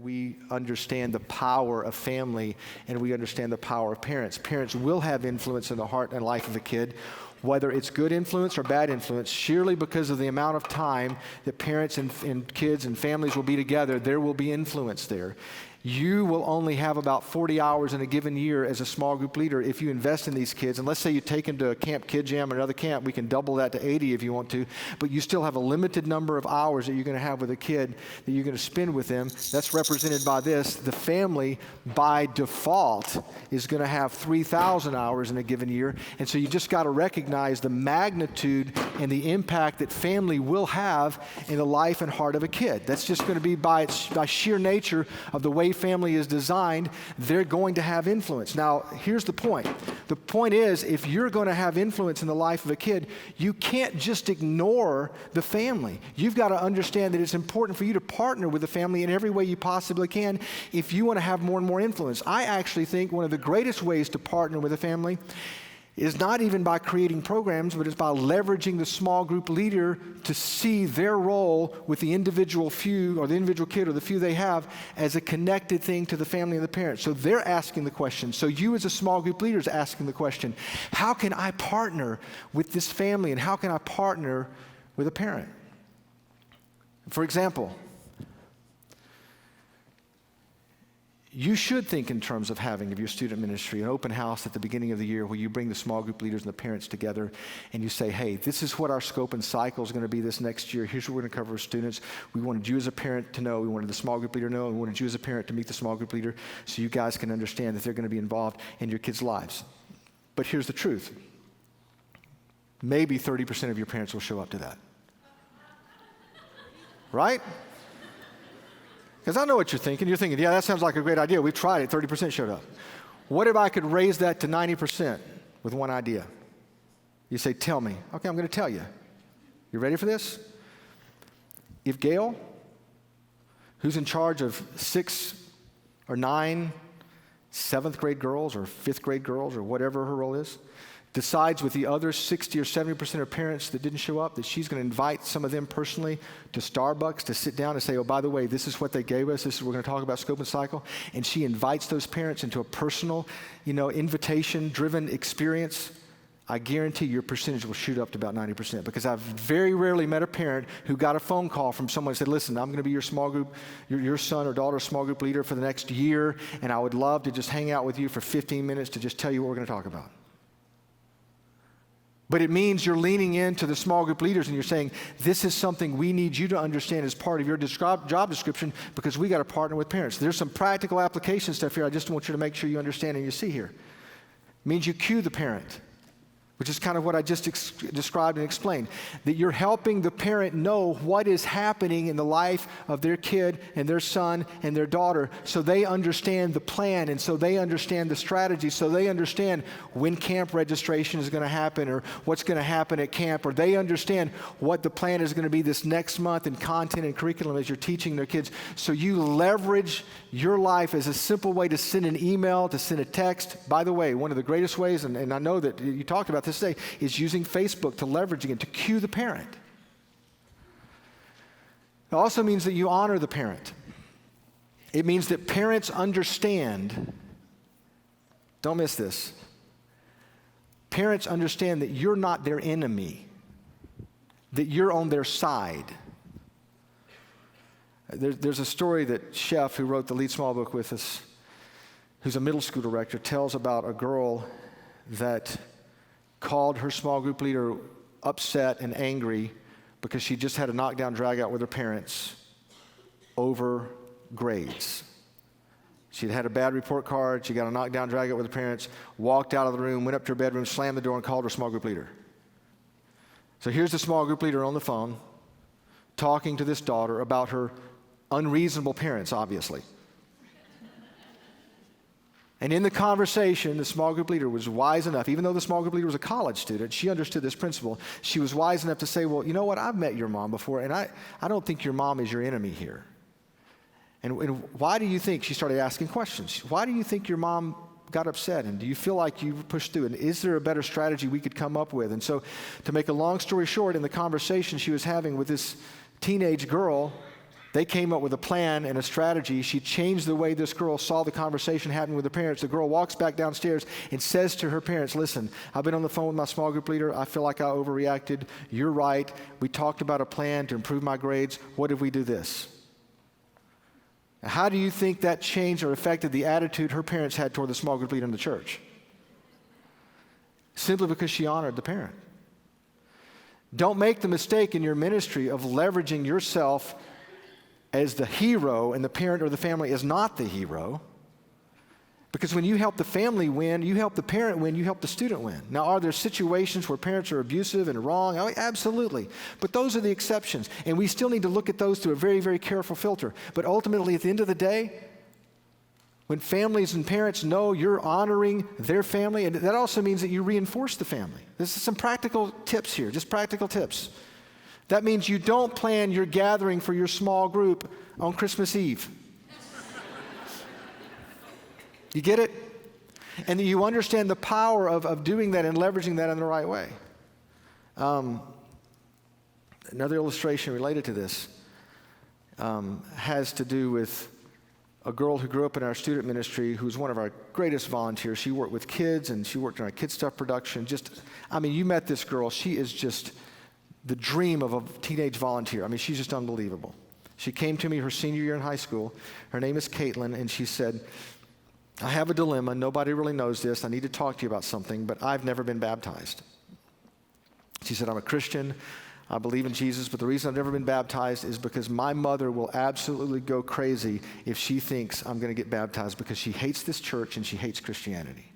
we understand the power of family and we understand the power of parents. Parents will have influence in the heart and life of a kid, whether it's good influence or bad influence. Surely because of the amount of time that parents and kids and families will be together, there will be influence there. You will only have about 40 hours in a given year as a small group leader if you invest in these kids. And let's say you take them to a camp, Kid Jam, or another camp. We can double that to 80 if you want to. But you still have a limited number of hours that you're going to have with a kid that you're going to spend with them. That's represented by this. The family, by default, is going to have 3,000 hours in a given year. And so you just got to recognize the magnitude and the impact that family will have in the life and heart of a kid. That's just going to be by sheer nature of the way family is designed. They're going to have influence. Now, here's the point. The point is, if you're going to have influence in the life of a kid, you can't just ignore the family. You've got to understand that it's important for you to partner with the family in every way you possibly can if you want to have more and more influence. I actually think one of the greatest ways to partner with a family is not even by creating programs, but it's by leveraging the small group leader to see their role with the individual few or the individual kid or the few they have as a connected thing to the family and the parents. So they're asking the question. So you as a small group leader is asking the question, how can I partner with this family and how can I partner with a parent? For example, you should think in terms of having, of your student ministry, an open house at the beginning of the year where you bring the small group leaders and the parents together and you say, hey, this is what our scope and cycle is going to be this next year. Here's what we're going to cover with students. We wanted you as a parent to know. We wanted the small group leader to know. And we wanted you as a parent to meet the small group leader so you guys can understand that they're going to be involved in your kids' lives. But here's the truth. Maybe 30% of your parents will show up to that. Right? Because I know what you're thinking. You're thinking, yeah, that sounds like a great idea. We've tried it. 30% showed up. What if I could raise that to 90% with one idea? You say, tell me. Okay, I'm going to tell you. You ready for this? If Gail, who's in charge of 6 or 9 7th grade girls or 5th grade girls or whatever her role is, decides with the other 60 or 70% of parents that didn't show up that she's going to invite some of them personally to Starbucks to sit down and say, oh, by the way, this is what they gave us. This is what we're going to talk about, scope and cycle. And she invites those parents into a personal, invitation-driven experience. I guarantee your percentage will shoot up to about 90% because I've very rarely met a parent who got a phone call from someone who said, listen, I'm going to be your small group, your son or daughter's small group leader for the next year, and I would love to just hang out with you for 15 minutes to just tell you what we're going to talk about. But it means you're leaning into the small group leaders and you're saying, this is something we need you to understand as part of your job description because we got to partner with parents. There's some practical application stuff here I just want you to make sure you understand and you see here. It means you cue the parent, which is kind of what I just described and explained, that you're helping the parent know what is happening in the life of their kid and their son and their daughter so they understand the plan and so they understand the strategy, so they understand when camp registration is going to happen or what's going to happen at camp, or they understand what the plan is going to be this next month in content and curriculum as you're teaching their kids. So you leverage your life as a simple way to send an email, to send a text. By the way, one of the greatest ways, and I know that you talked about this today, is using Facebook to leveraging it to cue the parent. It also means that you honor the parent. It means that parents understand, don't miss this, parents understand that you're not their enemy, that you're on their side. There's a story that Chef, who wrote the Lead Small book with us, who's a middle school director, tells about a girl that called her small group leader upset and angry because she just had a knockdown drag out with her parents over grades. She'd had a bad report card, she got a knockdown drag out with her parents, walked out of the room, went up to her bedroom, slammed the door, and called her small group leader. So here's the small group leader on the phone talking to this daughter about her unreasonable parents, obviously. And in the conversation, the small group leader was wise enough, even though the small group leader was a college student, she understood this principle. She was wise enough to say, well, you know what, I've met your mom before, and I don't think your mom is your enemy here. And why do you think, she started asking questions, why do you think your mom got upset, and do you feel like you pushed through, and is there a better strategy we could come up with? And so, to make a long story short, in the conversation she was having with this teenage girl, They came up with a plan and a strategy. She changed the way this girl saw the conversation happening with her parents. The girl walks back downstairs and says to her parents, listen, I've been on the phone with my small group leader. I feel like I overreacted. You're right. We talked about a plan to improve my grades. What if we do this? How do you think that changed or affected the attitude her parents had toward the small group leader in the church? Simply because she honored the parent. Don't make the mistake in your ministry of leveraging yourself as the hero and the parent or the family is not the hero. Because when you help the family win, you help the parent win, you help the student win. Now, are there situations where parents are abusive and wrong? Oh, absolutely. But those are the exceptions. And we still need to look at those through a very, very careful filter. But ultimately, at the end of the day, when families and parents know you're honoring their family, and that also means that you reinforce the family. This is some practical tips here, just practical tips. That means you don't plan your gathering for your small group on Christmas Eve. You get it? And you understand the power of doing that and leveraging that in the right way. Another illustration related to this has to do with a girl who grew up in our student ministry who's one of our greatest volunteers. She worked with kids and she worked in our Kid Stuff production. You met this girl. She is just the dream of a teenage volunteer. She's just unbelievable. She came to me her senior year in high school. Her name is Caitlin, and she said, I have a dilemma. Nobody really knows this. I need to talk to you about something, but I've never been baptized. She said, I'm a Christian. I believe in Jesus, but the reason I've never been baptized is because my mother will absolutely go crazy if she thinks I'm going to get baptized because she hates this church and she hates Christianity.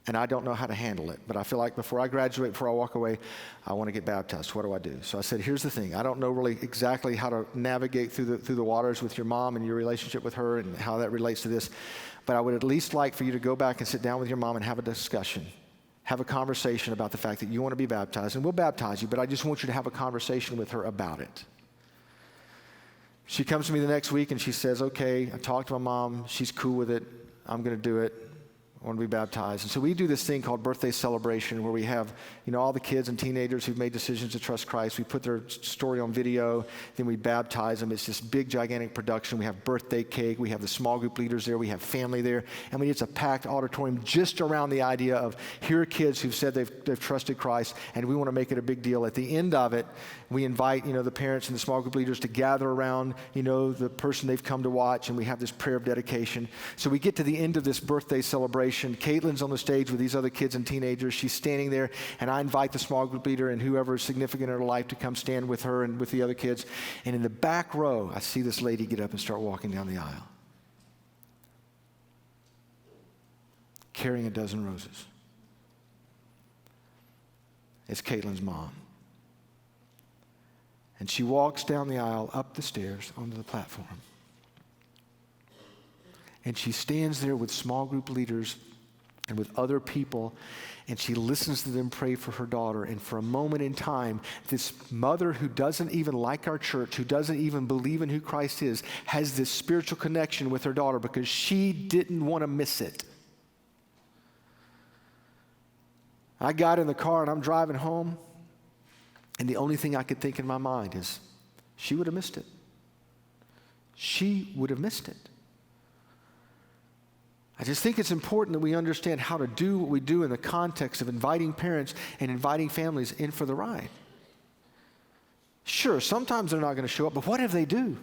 And I don't know how to handle it, but I feel like before I graduate, before I walk away, I want to get baptized. What do I do? So I said, here's the thing. I don't know really exactly how to navigate through the waters with your mom and your relationship with her and how that relates to this, but I would at least like for you to go back and sit down with your mom and have a discussion. Have a conversation about the fact that you want to be baptized, and we'll baptize you, but I just want you to have a conversation with her about it. She comes to me the next week and she says, okay, I talked to my mom. She's cool with it. I'm going to do it. I want to be baptized. And so we do this thing called birthday celebration where we have, all the kids and teenagers who've made decisions to trust Christ. We put their story on video, then we baptize them. It's this big, gigantic production. We have birthday cake. We have the small group leaders there. We have family there. It's a packed auditorium just around the idea of here are kids who've said they've trusted Christ, and we want to make it a big deal. At the end of it, we invite, the parents and the small group leaders to gather around, the person they've come to watch, and we have this prayer of dedication. So we get to the end of this birthday celebration. Caitlin's on the stage with these other kids and teenagers. She's standing there, and I invite the small group leader and whoever is significant in her life to come stand with her and with the other kids. And in the back row, I see this lady get up and start walking down the aisle, carrying a dozen roses. It's Caitlin's mom. And she walks down the aisle, up the stairs, onto the platform. And she stands there with small group leaders and with other people, and she listens to them pray for her daughter. And for a moment in time, this mother who doesn't even like our church, who doesn't even believe in who Christ is, has this spiritual connection with her daughter because she didn't want to miss it. I got in the car and I'm driving home, and the only thing I could think in my mind is, she would have missed it. She would have missed it. I just think it's important that we understand how to do what we do in the context of inviting parents and inviting families in for the ride. Sure, sometimes they're not going to show up, but what if they do?